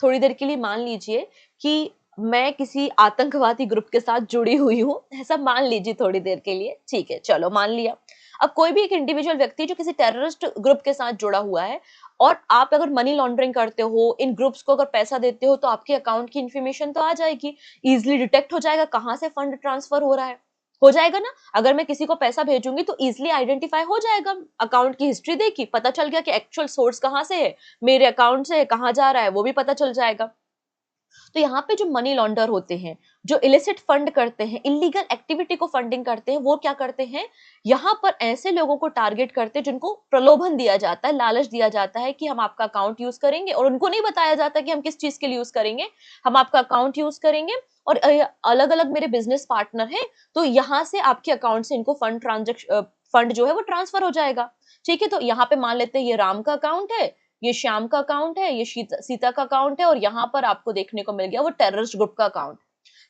थोड़ी देर के लिए मान लीजिए कि मैं किसी आतंकवादी ग्रुप के साथ जुड़ी हुई हूँ, ऐसा मान लीजिए थोड़ी देर के लिए। ठीक है, चलो मान लिया। अब कोई भी एक इंडिविजुअल व्यक्ति जो किसी टेररिस्ट ग्रुप के साथ जुड़ा हुआ है और आप अगर मनी लॉन्ड्रिंग करते हो, इन ग्रुप्स को अगर पैसा देते हो, तो आपके अकाउंट की इन्फॉर्मेशन तो आ जाएगी, इजिली डिटेक्ट हो जाएगा कहाँ से फंड ट्रांसफर हो रहा है, हो जाएगा ना। अगर मैं किसी को पैसा भेजूंगी तो इजिली आइडेंटिफाई हो जाएगा, अकाउंट की हिस्ट्री देखी, पता चल गया कि एक्चुअल सोर्स कहाँ से है, मेरे अकाउंट से कहाँ जा रहा है, वो भी पता चल जाएगा। तो यहाँ पे जो मनी लॉन्डर होते हैं, जो इलिसिट फंड करते हैं, इलीगल एक्टिविटी को फंडिंग करते हैं, वो क्या करते हैं, यहाँ पर ऐसे लोगों को टारगेट करते हैं जिनको प्रलोभन दिया जाता है, लालच दिया जाता है कि हम आपका अकाउंट यूज करेंगे, और उनको नहीं बताया जाता कि हम किस चीज के लिए यूज करेंगे। हम आपका अकाउंट यूज करेंगे और अलग अलग मेरे बिजनेस पार्टनर हैं, तो यहाँ से आपके अकाउंट से इनको फंड जो है वो ट्रांसफर हो जाएगा। ठीक है, तो यहाँ पे मान लेते हैं ये राम का अकाउंट है, ये श्याम का अकाउंट है, ये सीता का अकाउंट है, और यहाँ पर आपको देखने को मिल गया वो टेररिस्ट ग्रुप का अकाउंट।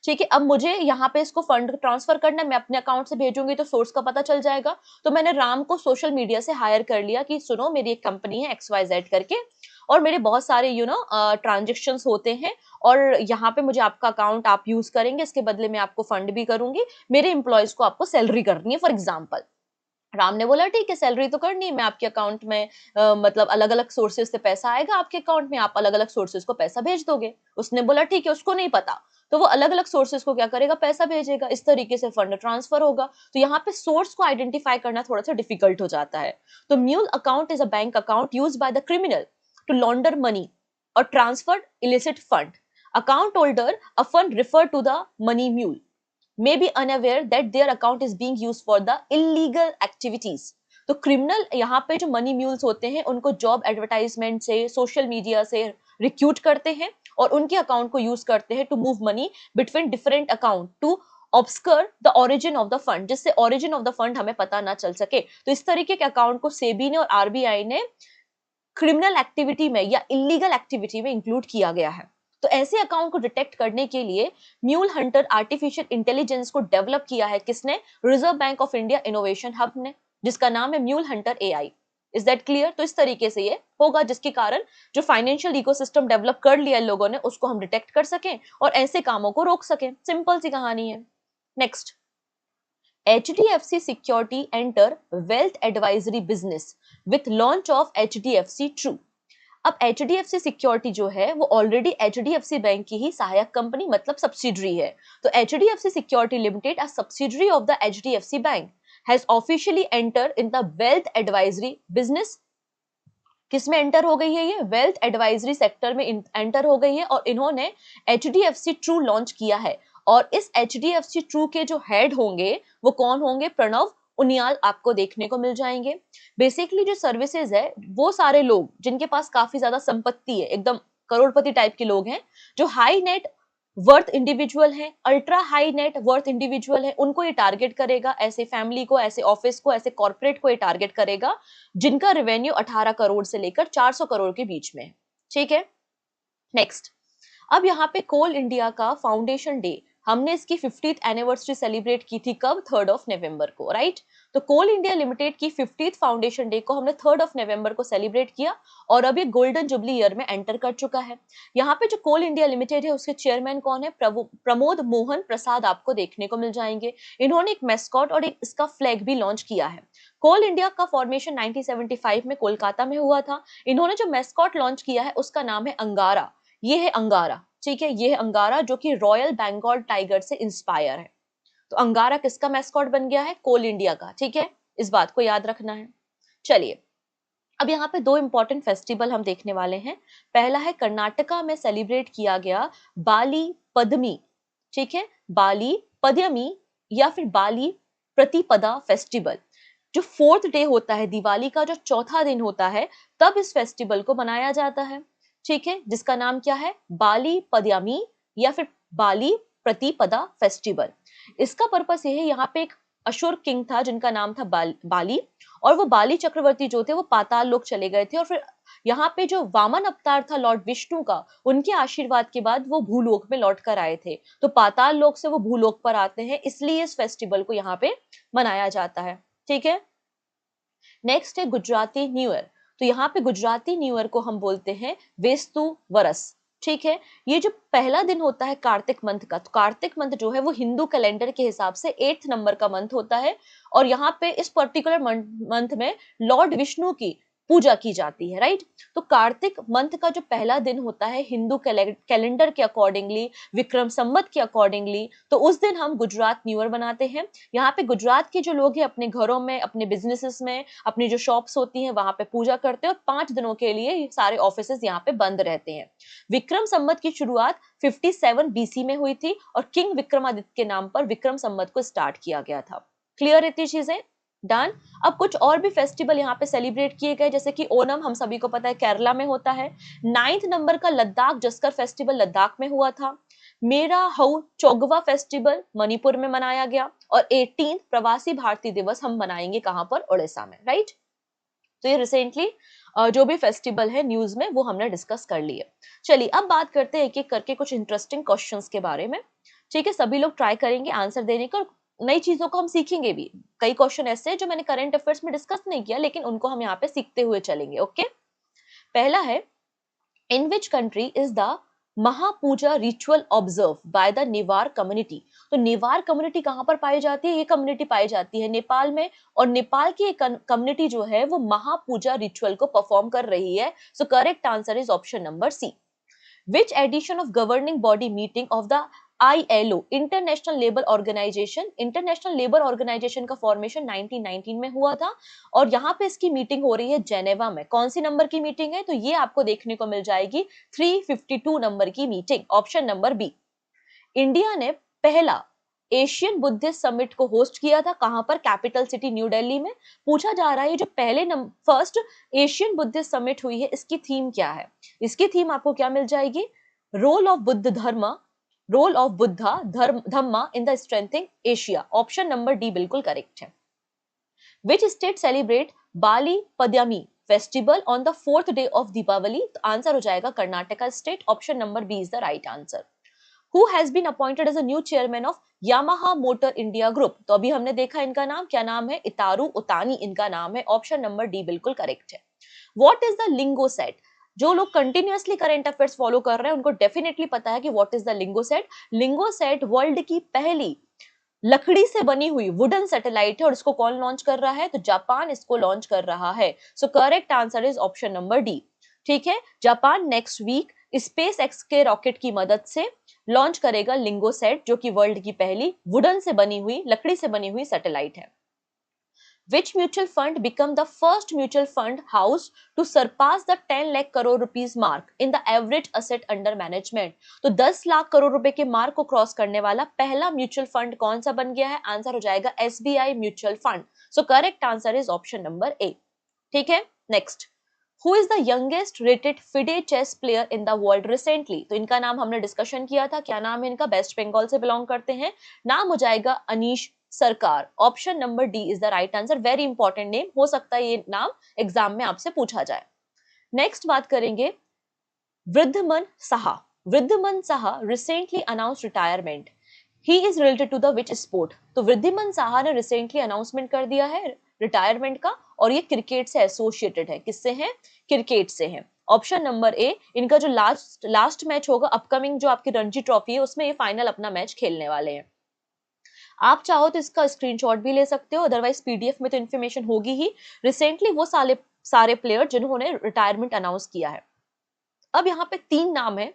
ठीक है, अब मुझे यहाँ पे इसको फंड ट्रांसफर करना है, मैं अपने अकाउंट से भेजूंगी तो सोर्स का पता चल जाएगा। तो मैंने राम को सोशल मीडिया से हायर कर लिया कि सुनो मेरी एक कंपनी है XYZ करके, और मेरे बहुत सारे ट्रांजेक्शंस होते हैं, और यहाँ पे मुझे आपका अकाउंट आप यूज करेंगे, इसके बदले में आपको फंड भी करूंगी, मेरे एम्प्लॉयज को आपको सैलरी करनी है फॉर एग्जाम्पल। राम ने बोला ठीक है, सैलरी तो करनी है, मैं आपके अकाउंट में मतलब अलग अलग सोर्सेज से पैसा आएगा आपके अकाउंट में, आप अलग अलग सोर्सेज को पैसा भेज दोगे। उसने बोला ठीक है, उसको नहीं पता, तो वो अलग अलग सोर्सेज को क्या करेगा, पैसा भेजेगा, इस तरीके से फंड ट्रांसफर होगा। तो यहाँ पे सोर्स को आइडेंटिफाई करना थोड़ा सा डिफिकल्ट हो जाता है। तो mule account is a bank account use by the criminal to launder money और transfer illicit fund. Account holder a fund refer to the money mule may be unaware that their account is being used for the illegal activities। तो criminal यहाँ पे जो money mules होते हैं उनको job advertisement से, social media से recruit करते हैं और उनके अकाउंट को यूज करते हैं to move money between different account to obscure the origin of the fund, जिससे ओरिजिन ऑफ द फंड हमें पता ना चल सके। तो इस तरीके के अकाउंट को सेबी ने और आरबीआई ने क्रिमिनल एक्टिविटी में या इलीगल एक्टिविटी में इंक्लूड किया गया है। तो ऐसे अकाउंट को डिटेक्ट करने के लिए म्यूल हंटर आर्टिफिशियल इंटेलिजेंस को डेवलप किया है किसने, reserve Bank of India innovation hub ने, जिसका नाम है mule Hunter AI। Is that clear? तो इस तरीके से ये होगा जिसके कारण जो फाइनेंशियल इकोसिस्टम डेवलप कर लिया लोगों ने उसको हम डिटेक्ट कर सकें और ऐसे कामों को रोक सकें। सिंपल सी कहानी है। Next, HDFC Security enter wealth advisory business with launch of HDFC True। अब HDFC सिक्योरिटी जो है वो ऑलरेडी HDFC बैंक की ही सहायक कंपनी मतलब सब्सिडरी है। तो HDFC security limited, a subsidiary of the HDFC bank, has officially enter in the wealth advisory business. किसमें एंटर हो गई है? ये वेल्थ एडवाइजरी सेक्टर में एंटर हो गई है, और इन्होंने HDFC ट्रू लॉन्च किया है। और इस HDFC ट्रू के जो हेड होंगे वो कौन होंगे? प्रणव उनियाल आपको देखने को मिल जाएंगे। बेसिकली जो सर्विसेज है वो सारे लोग जिनके पास काफी ज्यादा संपत्ति है, एकदम करोड़पति टाइप के लोग हैं, जो हाई नेट वर्थ इंडिविजुअल है, ultra high net worth individual है, उनको ये टारगेट करेगा। ऐसे फैमिली को, ऐसे ऑफिस को, ऐसे कॉर्पोरेट को ये टारगेट करेगा जिनका रेवेन्यू 18 करोड़ से लेकर 400 करोड़ के बीच में है। ठीक है, नेक्स्ट, अब यहाँ पे कोल इंडिया का फाउंडेशन डे, हमने इसकी 50th एनिवर्सरी सेलिब्रेट की थी कब? 3rd ऑफ नवंबर को, राइट। तो कोल इंडिया लिमिटेड की 50th फाउंडेशन डे को हमने 3rd ऑफ नवंबर को सेलिब्रेट किया, और अब ये गोल्डन जुबली ईयर में एंटर कर चुका है। यहाँ पे जो कोल इंडिया लिमिटेड है उसके चेयरमैन कौन है? प्रमोद मोहन प्रसाद आपको देखने को मिल जाएंगे। इन्होंने एक मैस्कॉट और एक इसका फ्लैग भी लॉन्च किया है। कोल इंडिया का फॉर्मेशन 1975 में कोलकाता में हुआ था। इन्होंने जो मैस्कॉट लॉन्च किया है उसका नाम है अंगारा। ये है अंगारा, ठीक है, ये है अंगारा जो कि रॉयल बंगाल टाइगर से इंस्पायर है। तो अंगारा किसका मैस्कॉट बन गया है? कोल इंडिया का। ठीक है, इस बात को याद रखना है। चलिए, अब यहाँ पे दो इंपॉर्टेंट फेस्टिवल हम देखने वाले हैं। पहला है कर्नाटका में सेलिब्रेट किया गया बाली पद्मी, ठीक है, बाली पद्यमी या फिर बाली प्रतिपदा फेस्टिवल। जो 4th डे होता है दिवाली का, जो चौथा दिन होता है, तब इस फेस्टिवल को मनाया जाता है। ठीक है, जिसका नाम क्या है? बाली पद्यामी या फिर बाली प्रतिपदा फेस्टिवल। इसका पर्पस ये है, यहाँ पे एक अशुर किंग था जिनका नाम था बाली, और वो बाली चक्रवर्ती जो थे वो पाताल लोक चले गए थे, और फिर यहाँ पे जो वामन अवतार था लॉर्ड विष्णु का, उनके आशीर्वाद के बाद वो भूलोक में लौट कर आए थे। तो पाताल लोक से वो भूलोक पर आते हैं, इसलिए इस फेस्टिवल को यहाँ पे मनाया जाता है। ठीक है, नेक्स्ट है गुजराती न्यू ईयर। तो यहाँ पे गुजराती न्यू ईयर को हम बोलते हैं वेस्तु वरस। ठीक है, ये जो पहला दिन होता है कार्तिक मंथ का, तो कार्तिक मंथ जो है वो हिंदू कैलेंडर के हिसाब से 8th नंबर का मंथ होता है, और यहाँ पे इस पर्टिकुलर मंथ में लॉर्ड विष्णु की पूजा की जाती है, राइट। तो कार्तिक मंथ का जो पहला दिन होता है हिंदू कैलेंडर के अकॉर्डिंगली, विक्रम संवत के अकॉर्डिंगली, तो उस दिन हम गुजरात न्यू ईयर मनाते हैं। यहाँ पे गुजरात के जो लोग हैं अपने घरों में, अपने बिजनेसेस में, अपनी जो शॉप्स होती हैं वहां पे पूजा करते हैं और 5 दिनों के लिए सारे ऑफिसेस यहाँ पे बंद रहते हैं। विक्रम संवत की शुरुआत 57 बीसी में हुई थी और किंग विक्रमादित्य के नाम पर विक्रम संवत को स्टार्ट किया गया था। क्लियर इतनी चीजें? डन। अब कुछ और भी फेस्टिवल यहाँ पे सेलिब्रेट किए गए, जैसे कि ओनम हम सभी को पता है केरला में होता है। 9th नंबर का लद्दाख जस्कर फेस्टिवल लद्दाख में हुआ था। मेरा हऊ चौगवा फेस्टिवल मणिपुर में मनाया गया और 18th प्रवासी भारतीय दिवस हम मनाएंगे कहां पर, उड़ीसा में, राइट। तो ये रिसेंटली जो भी फेस्टिवल है न्यूज में वो हमने डिस्कस कर लिए। चलिए अब बात करते हैं एक एक करके कुछ इंटरेस्टिंग क्वेश्चंस के बारे में। ठीक है, सभी लोग ट्राई करेंगे आंसर देने का, नई चीजों को हम सीखेंगे भी। कई क्वेश्चन ऐसे हैं जो मैंने करंट अफेयर्स में डिस्कस नहीं किया लेकिन उनको हम यहाँ पे सीखते हुए चलेंगे। ओके, पहला है, in which country is the महापूजा ritual observe by the Newar community. तो नेवार कम्युनिटी कहां पर पाई जाती है? ये कम्युनिटी पाई जाती है नेपाल में, और नेपाल की एक कम्युनिटी जो है वो महापूजा रिचुअल को परफॉर्म कर रही है। So correct answer is option number C. Which edition of governing body meeting of the ILO International Labour Organization, International Labour Organization का फॉर्मेशन 1919 में हुआ था और यहाँ पे इसकी मीटिंग हो रही है जेनेवा में। कौन सी नंबर की मीटिंग है? तो ये आपको देखने को मिल जाएगी 352 नंबर की meeting, option number B. India ने पहला एशियन बुद्धिस्ट समिट को होस्ट किया था कहां पर? कैपिटल सिटी न्यू दिल्ली में। पूछा जा रहा है जो पहले फर्स्ट एशियन बुद्धिस्ट समिट हुई है इसकी थीम क्या है? इसकी थीम आपको क्या मिल जाएगी? Role of Buddha Dharma, role of Buddha Dhamma in the strengthening Asia, option number D बिल्कुल करेक्ट है। Which state celebrate Bali Padyami festival on the 4th day of Deepavali? तो आंसर हो जाएगा Karnataka state, option number B is the right answer. Who has been appointed as a new chairman of Yamaha Motor India Group? तो अभी हमने देखा इनका नाम, क्या नाम है? इतारू उतानी इनका नाम है, ऑप्शन नंबर डी बिल्कुल करेक्ट है। What is the lingo set? जो लोग कंटिन्यूअसली करंट अफेयर्स फॉलो कर रहे हैं उनको डेफिनेटली पता है कि what is the lingo set. Lingo set world की पहली लकड़ी से बनी हुई वुडन सैटेलाइट है और इसको कौन लॉन्च कर रहा है? तो जापान इसको लॉन्च कर रहा है। So correct answer is option number D. ठीक है, Japan next week SpaceX के रॉकेट की मदद से लॉन्च करेगा लिंगो सेट, जो कि वर्ल्ड की पहली वुडन से बनी हुई, लकड़ी से बनी हुई सैटेलाइट है। Which mutual fund become the first mutual fund house to surpass the 10 lakh crore rupees mark in the average asset under management? तो 10 लाख करोड़ रुपए के मार्क को क्रॉस करने वाला पहला म्यूचुअल फंड कौन सा बन गया है? आंसर हो जाएगा SBI mutual fund. So correct answer is option number A. ठीक है, next, who is the youngest rated FIDE chess player in the world recently? तो इनका नाम हमने डिस्कशन किया था, क्या नाम है इनका? वेस्ट बंगाल से बिलोंग करते हैं, नाम हो जाएगा अनीश सरकार, option number D is the right answer. Very important name, हो सकता है ये नाम एग्जाम में आपसे पूछा जाए। नेक्स्ट बात करेंगे Wriddhiman Saha. Wriddhiman Saha recently announce retirement, he is related to the which sport? तो वृद्धिमान साहा ने रिसेंटली अनाउंसमेंट कर दिया है रिटायरमेंट का और ये क्रिकेट से एसोसिएटेड है। किससे है? क्रिकेट से है, ऑप्शन नंबर ए। इनका जो लास्ट मैच होगा अपकमिंग जो आपकी रणजी ट्रॉफी है उसमें ये फाइनल अपना मैच खेलने वाले हैं। आप चाहो तो इसका स्क्रीनशॉट भी ले सकते हो, अदरवाइज पीडीएफ में तो इन्फॉर्मेशन होगी ही। रिसेंटली वो सारे प्लेयर जिन्होंने रिटायरमेंट अनाउंस किया है। अब यहाँ पे 3 नाम है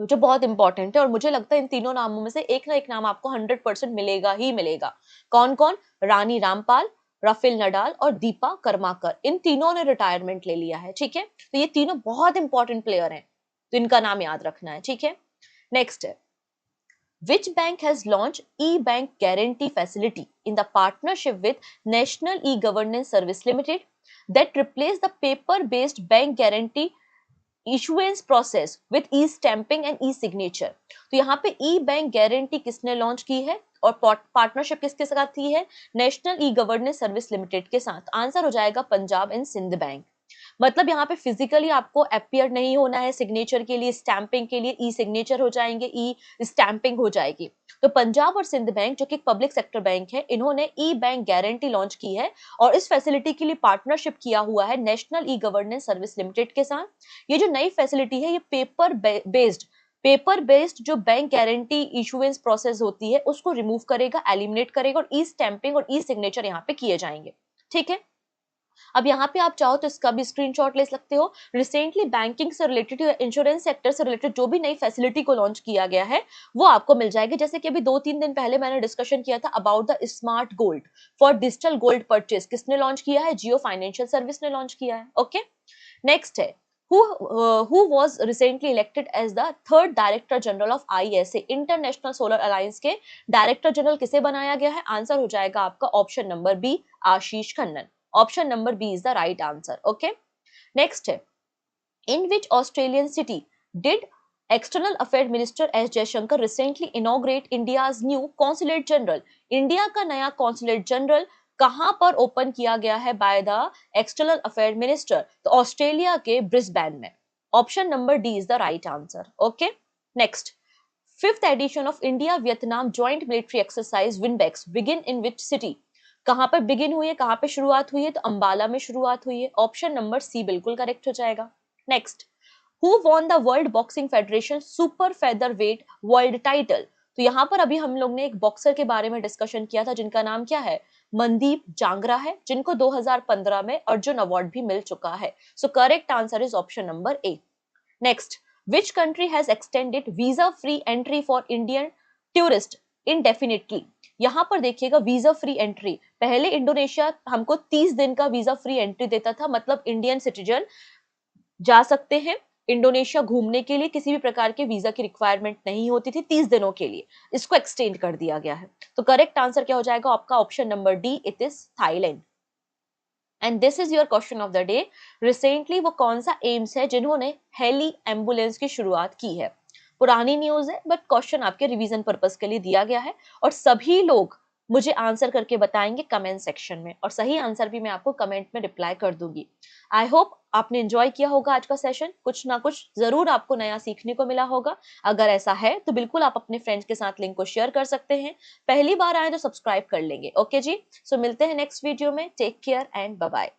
जो बहुत इंपॉर्टेंट है और मुझे लगता है इन तीनों नामों में से एक ना एक नाम आपको 100% मिलेगा ही मिलेगा। कौन कौन? रानी रामपाल, राफेल नडाल और दीपा कर्माकर, इन तीनों ने रिटायरमेंट ले लिया है। ठीक है, तो ये तीनों बहुत इंपॉर्टेंट प्लेयर हैं, तो इनका नाम याद रखना है। ठीक है, नेक्स्ट है, which bank has launched e-bank guarantee facility in the partnership with National E-Governance Service Limited that replace the paper-based bank guarantee issuance process with e-stamping and e-signature? तो यहाँ पे e-bank guarantee किसने लॉन्च की है और partnership किसके साथ की है? National e governance service limited के साथ। आंसर हो जाएगा पंजाब एंड सिंध बैंक। मतलब यहाँ पे फिजिकली आपको अपियर नहीं होना है सिग्नेचर के लिए, स्टैंपिंग के लिए ई सिग्नेचर हो जाएंगे, ई स्टैंपिंग हो जाएगी। तो पंजाब और सिंध बैंक जो कि पब्लिक सेक्टर बैंक है, इन्होंने ई बैंक गारंटी लॉन्च की है और इस फैसिलिटी के लिए पार्टनरशिप किया हुआ है national e governance service limited के साथ। ये जो नई फैसिलिटी है ये पेपर बेस्ड जो बैंक गारंटी इशुएंस प्रोसेस होती है उसको रिमूव करेगा, एलिमिनेट करेगा और ई स्टैंपिंग और ई सिग्नेचर यहाँ पे किए जाएंगे। ठीक है, अब यहाँ पे आप चाहो तो इसका भी स्क्रीनशॉट ले सकते हो। रिसेंटली बैंकिंग से रिलेटेड या इंश्योरेंस सेक्टर से रिलेटेड जो भी नई फैसिलिटी को लॉन्च किया गया है वो आपको मिल जाएगी। जैसे कि अभी 2-3 दिन पहले मैंने डिस्कशन किया था about the smart gold for digital gold purchase. किसने लॉन्च किया है? जियो फाइनेंशियल सर्विस ने लॉन्च किया है। ओके, नेक्स्ट है who was recently elected as the third director general of ISA international solar alliance के डायरेक्टर जनरल किसे बनाया गया है? आंसर हो जाएगा आपका option number B, Ashish Khanna. Option number B is the right answer. Okay, next है in which Australian city did external affair minister S Jaishankar recently inaugurate India's new consulate general. India का नया कॉन्सुलेट जनरल कहां पर open किया गया है by the external affair minister? तो Australia के ब्रिस्बेन में। Option number D is the right answer. Okay, next fifth edition of India Vietnam joint military exercise VINBAX begin in which city? कहां पर बिगिन हुई है, कहां पर शुरुआत हुई है? तो अंबाला में शुरुआत हुई है। ऑप्शन नंबर सी बिल्कुल करेक्ट हो जाएगा। Next, who won the world boxing federation super feather wait world title? तो यहाँ पर अभी हम लोग ने एक बॉक्सर के बारे में डिस्कशन किया था जिनका नाम क्या है? मनदीप जांगरा है, जिनको 2015 में अर्जुन अवार्ड भी मिल चुका है। So correct answer is option number A. Next, which country has extended visa free entry for Indian tourist indefinitely? यहाँ पर देखिएगा वीजा फ्री एंट्री, पहले इंडोनेशिया हमको 30 दिन का वीजा फ्री एंट्री देता था, मतलब इंडियन सिटीजन जा सकते हैं इंडोनेशिया घूमने के लिए, किसी भी प्रकार के वीजा की रिक्वायरमेंट नहीं होती थी 30 दिनों के लिए। इसको एक्सटेंड कर दिया गया है। तो करेक्ट आंसर क्या हो जाएगा आपका? Option number D, it is Thailand. And this is your question of the day. Recently वो कौन सा एम्स है जिन्होंने हेली एम्बुलेंस की शुरुआत की है? पुरानी न्यूज है बट क्वेश्चन आपके रिवीजन पर्पस के लिए दिया गया है और सभी लोग मुझे आंसर करके बताएंगे कमेंट सेक्शन में, और सही आंसर भी मैं आपको कमेंट में रिप्लाई कर दूंगी। आई होप आपने एंजॉय किया होगा आज का सेशन, कुछ ना कुछ जरूर आपको नया सीखने को मिला होगा। अगर ऐसा है तो बिल्कुल आप अपने फ्रेंड्स के साथ लिंक को शेयर कर सकते हैं। पहली बार आए तो सब्सक्राइब कर लेंगे। ओके जी, सो मिलते हैं नेक्स्ट वीडियो में। Take care and bye bye.